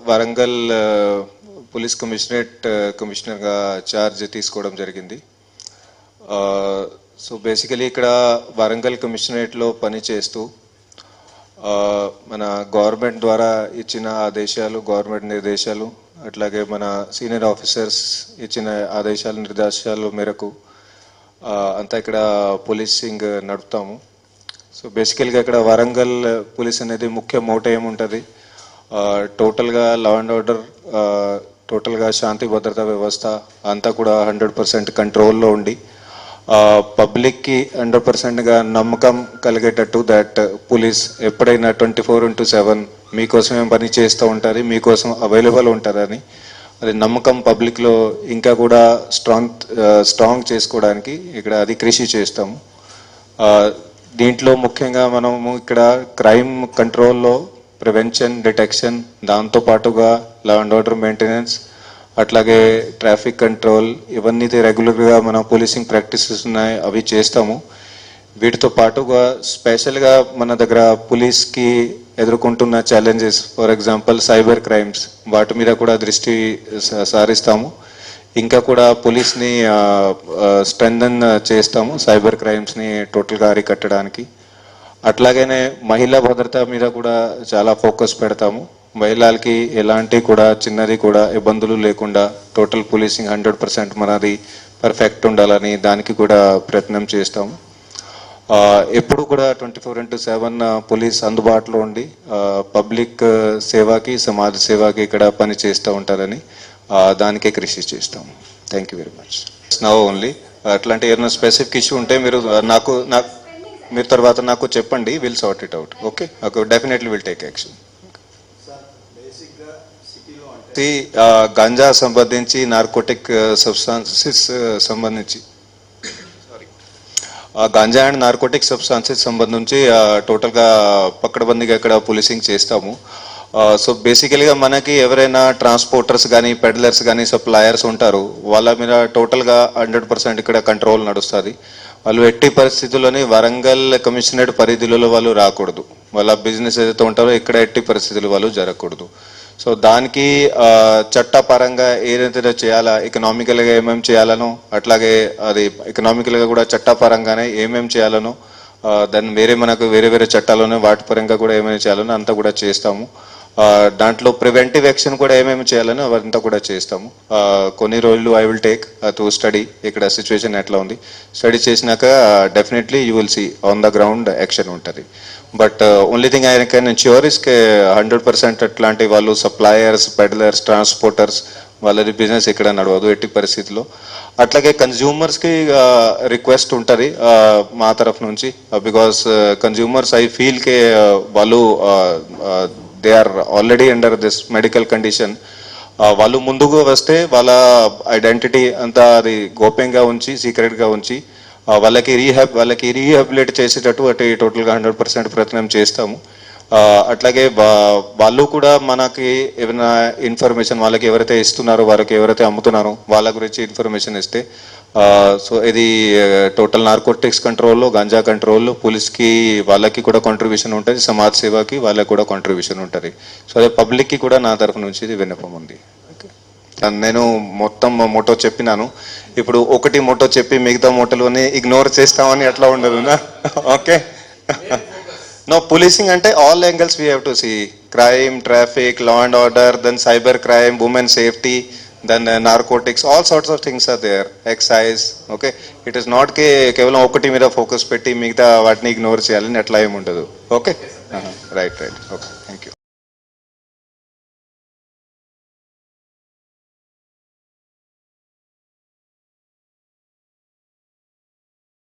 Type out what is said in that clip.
Warangal police కమిషనర్గా charge తీసుకోవడం జరిగింది. సో బేసికలీ ఇక్కడ వరంగల్ కమిషనరేట్లో పనిచేస్తూ మన గవర్నమెంట్ ద్వారా ఇచ్చిన ఆదేశాలు, గవర్నమెంట్ నిర్దేశాలు, అట్లాగే మన సీనియర్ ఆఫీసర్స్ ఇచ్చిన ఆదేశాలు, నిర్దేశాల మేరకు అంతా ఇక్కడ పోలీసింగ్ నడుపుతాము. సో బేసికల్గా ఇక్కడ వరంగల్ పోలీస్ అనేది ముఖ్య మోటో ఏముంటుంది, టోటల్గా లా అండ్ ఆర్డర్, టోటల్గా శాంతి భద్రతా వ్యవస్థ అంతా కూడా 100% కంట్రోల్లో ఉండి పబ్లిక్కి 100%గా నమ్మకం కలిగేటట్టు దట్ పోలీస్ ఎప్పుడైనా 24/7 మీకోసం ఏం పని చేస్తూ ఉంటారు, మీకోసం అవైలబుల్ ఉంటారని అది నమ్మకం పబ్లిక్లో ఇంకా కూడా స్ట్రాంగ్ చేసుకోవడానికి ఇక్కడ అది కృషి చేస్తాము. దీంట్లో ముఖ్యంగా మనము ఇక్కడ క్రైమ్ కంట్రోల్లో ప్రివెన్షన్, డిటెక్షన్, దాంతోపాటుగా లా అండ్ ఆర్డర్ మెయింటెనెన్స్, అట్లాగే ట్రాఫిక్ కంట్రోల్, ఇవన్నీ రెగ్యులర్గా మన పోలీసింగ్ ప్రాక్టీసెస్ ఉన్నాయి, అవి చేస్తాము. వీటితో పాటుగా స్పెషల్గా మన దగ్గర పోలీస్కి ఎదుర్కొంటున్న challenges, for example cyber crimes, వాటి మీద కూడా దృష్టి సారిస్తాము. ఇంకా కూడా పోలీస్ని స్ట్రెంథన్ చేస్తాము సైబర్ క్రైమ్స్ని టోటల్గా అరికట్టడానికి. అట్లాగనే మహిళా భద్రత మీద కూడా చాలా ఫోకస్ పెడతాము. మహిళలకి ఎలాంటి కూడా చిన్నది కూడా ఇబ్బందులు లేకుండా టోటల్ పోలీసింగ్ 100% మనది పర్ఫెక్ట్ ఉండాలని దానికి కూడా ప్రయత్నం చేస్తాము. ఎప్పుడు కూడా 24/7 పోలీస్ అందుబాటులో ఉండి పబ్లిక్ సేవకి, సమాజ సేవకి ఇక్కడ పని చేస్తూ ఉంటారని దానికే కృషి చేస్తాము. Thank you very much. Now only అట్లాంటి ఏదైనా స్పెసిఫిక్ ఇష్యూ ఉంటే మీరు తర్వాత నాకు చెప్పండి, will sort it out. Okay, definitely will take action. Ganja సంబంధించి, నార్కోటిక్ సబ్స్టాన్సెస్ సంబంధించి, గంజా అండ్ నార్కోటిక్ సబ్స్టాన్సెస్ సంబంధించి టోటల్గా పక్కడబందీగా ఇక్కడ పోలీసింగ్ చేస్తాము. సో బేసికలీగా మనకి ఎవరైనా ట్రాన్స్పోర్టర్స్ కానీ, పెడ్లర్స్ కానీ, సప్లయర్స్ ఉంటారు, వాళ్ళ మీద టోటల్గా 100% ఇక్కడ కంట్రోల్ నడుస్తుంది. వాళ్ళు ఎట్టి పరిస్థితుల్లోని వరంగల్ కమిషనరేట్ పరిధిలో వాళ్ళు రాకూడదు. వాళ్ళ బిజినెస్ ఏదైతే ఉంటారో ఇక్కడ ఎట్టి పరిస్థితులు వాళ్ళు జరగకూడదు. సో దానికి చట్టపరంగా ఏదైతే చేయాలా, ఎకనామికల్గా ఏమేమి చేయాలనో, అట్లాగే అది ఎకనామికల్గా కూడా చట్టపరంగానే ఏమేమి చేయాలనో, దాన్ని మనకు వేరే చట్టాలోనే వాటి పరంగా కూడా ఏమేమి చేయాలనో అంతా కూడా చేస్తాము. దాంట్లో ప్రివెంటివ్ యాక్షన్ కూడా ఏమేమి చేయాలని అవంతా కూడా చేస్తాము. కొన్ని రోజులు I will take to study ఇక్కడ సిచ్యువేషన్ ఎట్లా ఉంది. స్టడీ చేసినాక definitely you will see on the ground action ఉంటుంది. But only thing I can ensure is 100% అట్లాంటి వాళ్ళు సప్లయర్స్, పెడ్లర్స్, ట్రాన్స్పోర్టర్స్ వాళ్ళది బిజినెస్ ఇక్కడ నడవదు ఎట్టి పరిస్థితిలో. అట్లాగే కన్జ్యూమర్స్కి రిక్వెస్ట్ ఉంటుంది మా తరఫు నుంచి, బికాస్ కన్జ్యూమర్స్ ఐ ఫీల్కే వాళ్ళు they are already under this medical condition. వాళ్ళు ముందుకు వస్తే వాళ్ళ ఐడెంటిటీ అంతా అది గోప్యంగా ఉంచి, సీక్రెట్గా ఉంచి వాళ్ళకి రీహాబిలిట్ చేసేటట్టు అటు టోటల్గా 100% ప్రయత్నం చేస్తాము. అట్లాగే వాళ్ళు కూడా మనకి ఏమైనా ఇన్ఫర్మేషన్ వాళ్ళకి ఎవరైతే ఇస్తున్నారో, వారికి ఎవరైతే అమ్ముతున్నారో వాళ్ళ గురించి ఇన్ఫర్మేషన్ ఇస్తే, సో ఇది టోటల్ నార్కోటిక్స్ కంట్రోల్లో, గంజా కంట్రోల్లో పోలీస్కి వాళ్ళకి కూడా కాంట్రిబ్యూషన్ ఉంటుంది, సమాజ సేవకి వాళ్ళకి కూడా కాంట్రిబ్యూషన్ ఉంటుంది. సో అదే పబ్లిక్కి కూడా నా తరఫు నుంచి ఇది విన్నపం ఉంది. నేను మొత్తం మోటో చెప్పినాను. ఇప్పుడు ఒకటి మోటో చెప్పి మిగతా మోటోలోని ఇగ్నోర్ చేస్తామని అట్లా ఉండదు నా. Okay, no policing ante all angles we have to see: crime, traffic, law and order, then cyber crime, women safety, then narcotics, all sorts of things are there, excise. Okay, it is not కేవలం ఒకటి మీద focus పెట్టి మిగతా వాటిని ignore చేయాలని అట్లా ఏమి ఉండదు. Okay, right, okay, thank you.